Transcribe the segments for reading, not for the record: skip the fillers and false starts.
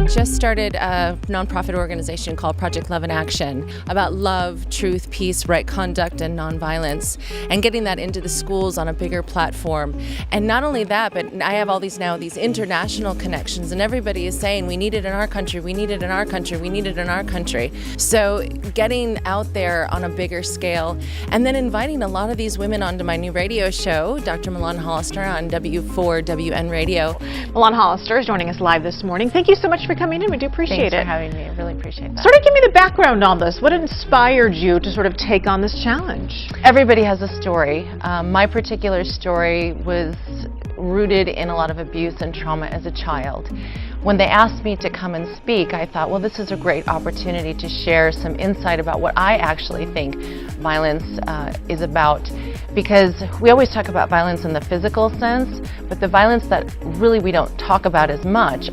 Just started a nonprofit organization called Project Love in Action about love, truth, peace, right conduct, and nonviolence, and getting that into the schools on a bigger platform. And not only that, but I have all these international connections, and everybody is saying we need it in our country, we need it in our country, we need it in our country. So getting out there on a bigger scale, and then inviting a lot of these women onto my new radio show, Dr. Milan Hollister on W4WN Radio. Milan Hollister is joining us live this morning. Thank you so much for coming in. We do appreciate it. Thanks for having me. I really appreciate that. Sort of give me the background on this. What inspired you to sort of take on this challenge? Everybody has a story. My particular story was rooted in a lot of abuse and trauma as a child. When they asked me to come and speak, I thought, well, this is a great opportunity to share some insight about what I actually think violence is about. Because we always talk about violence in the physical sense, but the violence that really we don't talk about as much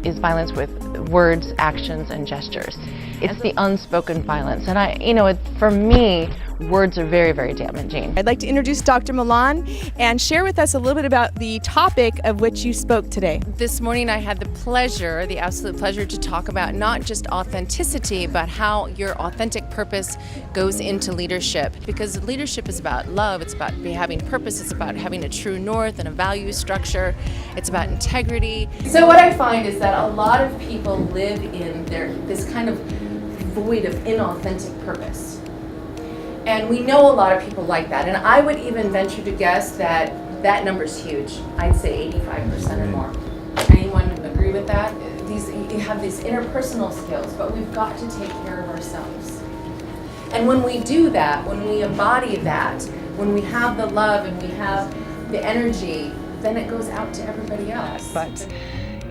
is violence with words, actions, and gestures. It's the unspoken violence. And for me, words are very, very damaging. I'd like to introduce Dr. Milan and share with us a little bit about the topic of which you spoke today. This morning I had the absolute pleasure to talk about not just authenticity, but how your authentic purpose goes into leadership. Because leadership is about love, it's about having purpose, it's about having a true north and a value structure, it's about integrity. So what I find is that a lot of people live in this kind of void of inauthentic purpose. And we know a lot of people like that. And I would even venture to guess that that number's huge. I'd say 85% or more. Anyone agree with that? You have these interpersonal skills, but we've got to take care of ourselves. And when we do that, when we embody that, when we have the love and we have the energy, then it goes out to everybody else. But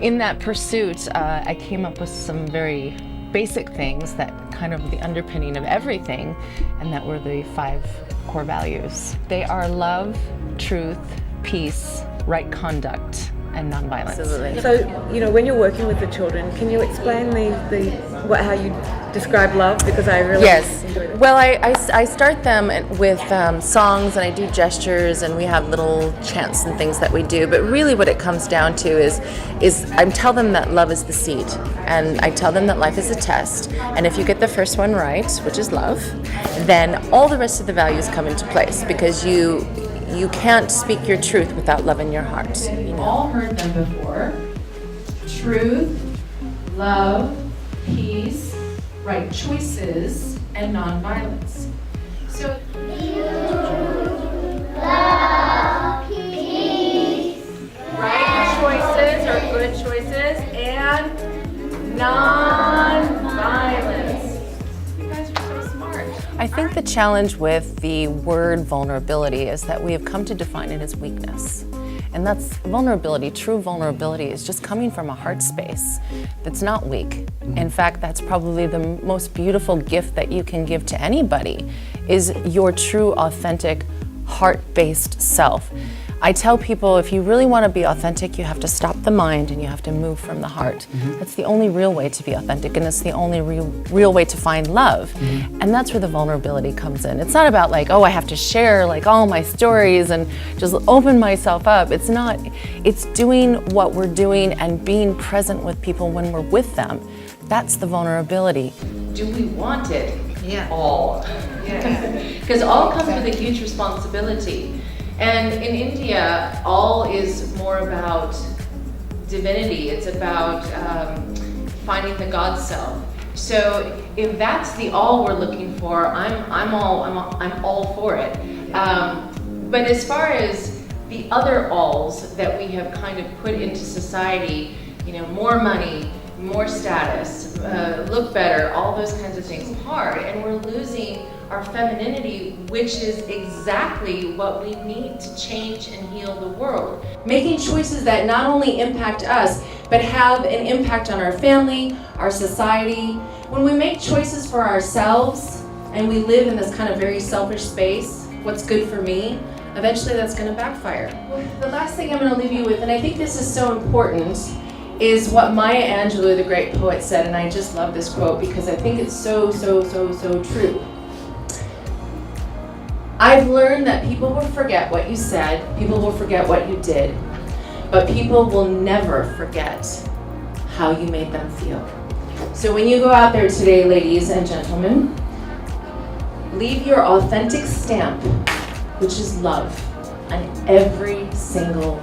in that pursuit, I came up with some very basic things that kind of the underpinning of everything, and that were the 5 core values. They are love, truth, peace, right conduct, and nonviolence. Absolutely. So, when you're working with the children, can you explain how you describe love? Because I really enjoy that. Well, I start them with songs, and I do gestures, and we have little chants and things that we do. But really, what it comes down to is I tell them that love is the seed, and I tell them that life is a test. And if you get the first one right, which is love, then all the rest of the values come into place, because you can't speak your truth without love in your heart. You've all heard them before. Truth, love, peace, right choices, and nonviolence. So, love, peace, right choices or good choices, and nonviolence. I think the challenge with the word vulnerability is that we have come to define it as weakness. And that's vulnerability. True vulnerability is just coming from a heart space that's not weak. In fact, that's probably the most beautiful gift that you can give to anybody, is your true, authentic, heart-based self. I tell people, if you really want to be authentic, you have to stop the mind and you have to move from the heart. That's the only real way to be authentic, and it's the only real way to find love. And that's where the vulnerability comes in. It's not about I have to share all my stories and just open myself up. It's not. It's doing what we're doing and being present with people when we're with them. That's the vulnerability. Do we want it? Yeah. All. Because all comes with a huge responsibility. And in India, all is more about divinity. It's about finding the God self. So if that's the all we're looking for, I'm all for it. But as far as the other alls that we have kind of put into society, more money, more status, look better, all those kinds of things, hard, and we're losing our femininity, which is exactly what we need to change and heal the world. Making choices that not only impact us, but have an impact on our family, our society. When we make choices for ourselves, and we live in this kind of very selfish space, what's good for me, eventually that's going to backfire. The last thing I'm going to leave you with, and I think this is so important, is what Maya Angelou, the great poet, said, and I just love this quote because I think it's so true. I've learned that people will forget what you said, people will forget what you did, but people will never forget how you made them feel. So when you go out there today, ladies and gentlemen, leave your authentic stamp, which is love, on every single